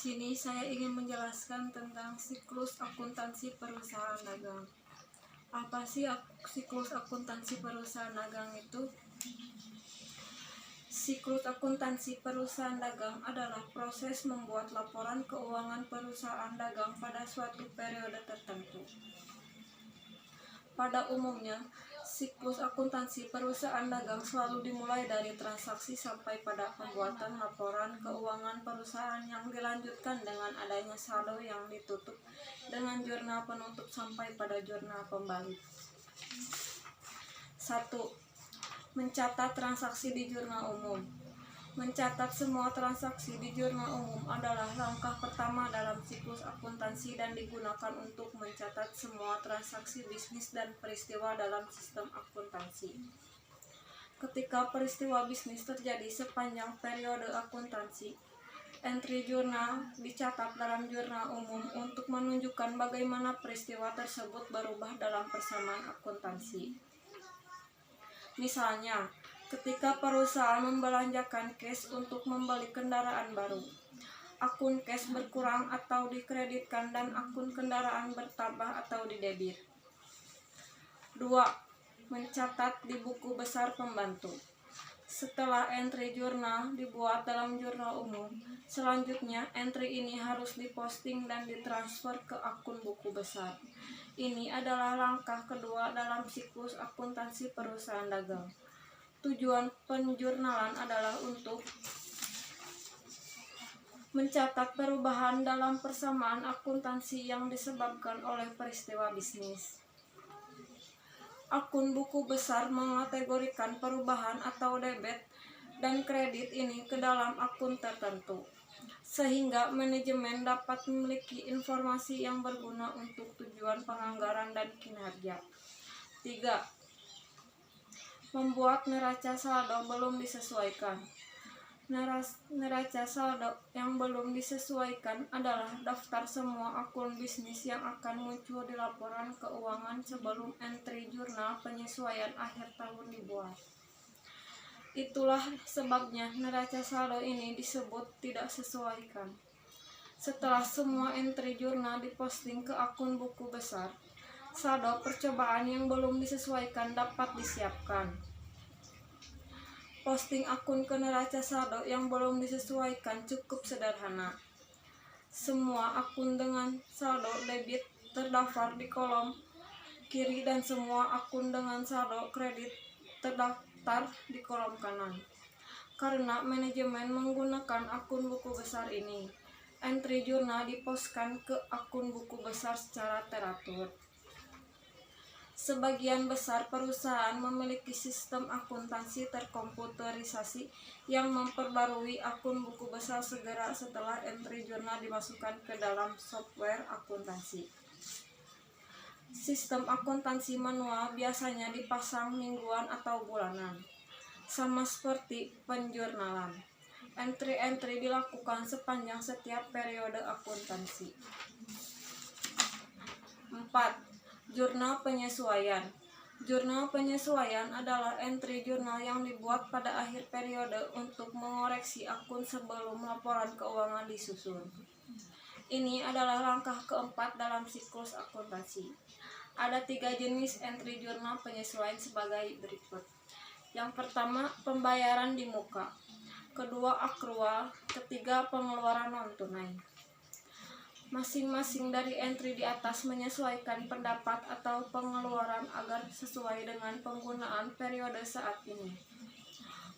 sini saya ingin menjelaskan tentang siklus akuntansi perusahaan dagang. Apa sih siklus akuntansi perusahaan dagang itu? Siklus akuntansi perusahaan dagang adalah proses membuat laporan keuangan perusahaan dagang pada suatu periode tertentu. Pada umumnya, siklus akuntansi perusahaan dagang selalu dimulai dari transaksi sampai pada pembuatan laporan keuangan perusahaan yang dilanjutkan dengan adanya saldo yang ditutup dengan jurnal penutup sampai pada jurnal pembalik. 1. Mencatat transaksi di jurnal umum. Mencatat semua transaksi di jurnal umum adalah langkah pertama dalam siklus akuntansi dan digunakan untuk mencatat semua transaksi bisnis dan peristiwa dalam sistem akuntansi. Ketika peristiwa bisnis terjadi sepanjang periode akuntansi, entry jurnal dicatat dalam jurnal umum untuk menunjukkan bagaimana peristiwa tersebut berubah dalam persamaan akuntansi. Misalnya, ketika perusahaan membelanjakan cash untuk membeli kendaraan baru, akun cash berkurang atau dikreditkan dan akun kendaraan bertambah atau didebit. 2. Mencatat di buku besar pembantu. Setelah entry jurnal dibuat dalam jurnal umum, selanjutnya entry ini harus diposting dan ditransfer ke akun buku besar. Ini adalah langkah kedua dalam siklus akuntansi perusahaan dagang. Tujuan penjurnalan adalah untuk mencatat perubahan dalam persamaan akuntansi yang disebabkan oleh peristiwa bisnis. Akun buku besar mengategorikan perubahan atau debit dan kredit ini ke dalam akun tertentu, sehingga manajemen dapat memiliki informasi yang berguna untuk tujuan penganggaran dan kinerja. 3. Membuat neraca saldo belum disesuaikan. Neraca saldo yang belum disesuaikan adalah daftar semua akun bisnis yang akan muncul di laporan keuangan sebelum entry jurnal penyesuaian akhir tahun dibuat. Itulah sebabnya neraca saldo ini disebut tidak sesuaikan. Setelah semua entry jurnal diposting ke akun buku besar, saldo percobaan yang belum disesuaikan dapat disiapkan. Posting akun ke neraca saldo yang belum disesuaikan cukup sederhana. Semua akun dengan saldo debit terdaftar di kolom kiri dan semua akun dengan saldo kredit terdaftar di kolom kanan. Karena manajemen menggunakan akun buku besar ini, entry jurnal dipostkan ke akun buku besar secara teratur. Sebagian besar perusahaan memiliki sistem akuntansi terkomputerisasi yang memperbarui akun buku besar segera setelah entry jurnal dimasukkan ke dalam software akuntansi. Sistem akuntansi manual biasanya dipasang mingguan atau bulanan, sama seperti penjurnalan. Entry-entry dilakukan sepanjang setiap periode akuntansi. 4. Jurnal penyesuaian. Jurnal penyesuaian adalah entry jurnal yang dibuat pada akhir periode untuk mengoreksi akun sebelum laporan keuangan disusun. Ini adalah langkah keempat dalam siklus akuntansi. Ada 3 jenis entry jurnal penyesuaian sebagai berikut. Yang pertama, pembayaran di muka. Kedua, akrual. Ketiga, pengeluaran non-tunai. Masing-masing dari entry di atas menyesuaikan pendapat atau pengeluaran agar sesuai dengan penggunaan periode saat ini.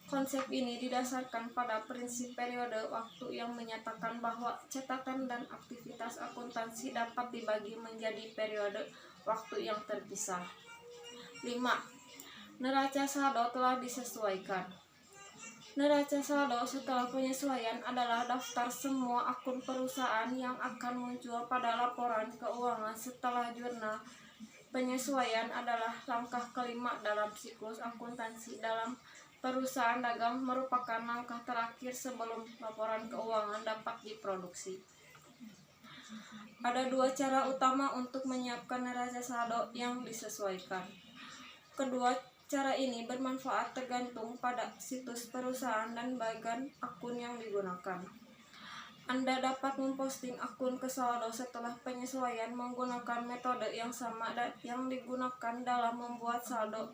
Konsep ini didasarkan pada prinsip periode waktu yang menyatakan bahwa catatan dan aktivitas akuntansi dapat dibagi menjadi periode waktu yang terpisah. 5. Neraca saldo telah disesuaikan. Neraca saldo setelah penyesuaian adalah daftar semua akun perusahaan yang akan muncul pada laporan keuangan setelah jurnal. Penyesuaian adalah langkah kelima dalam siklus akuntansi dalam perusahaan dagang, merupakan langkah terakhir sebelum laporan keuangan dapat diproduksi. Ada 2 cara utama untuk menyiapkan neraca saldo yang disesuaikan. Kedua cara ini bermanfaat tergantung pada situs perusahaan dan bagian akun yang digunakan. Anda dapat memposting akun ke saldo setelah penyesuaian menggunakan metode yang sama yang digunakan dalam membuat saldo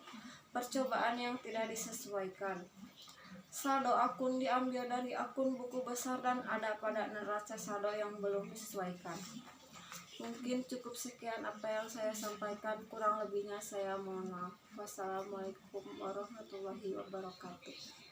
percobaan yang tidak disesuaikan. Saldo akun diambil dari akun buku besar dan ada pada neraca saldo yang belum disesuaikan. Mungkin cukup sekian apa yang saya sampaikan, kurang lebihnya saya mohon maaf. Wassalamualaikum warahmatullahi wabarakatuh.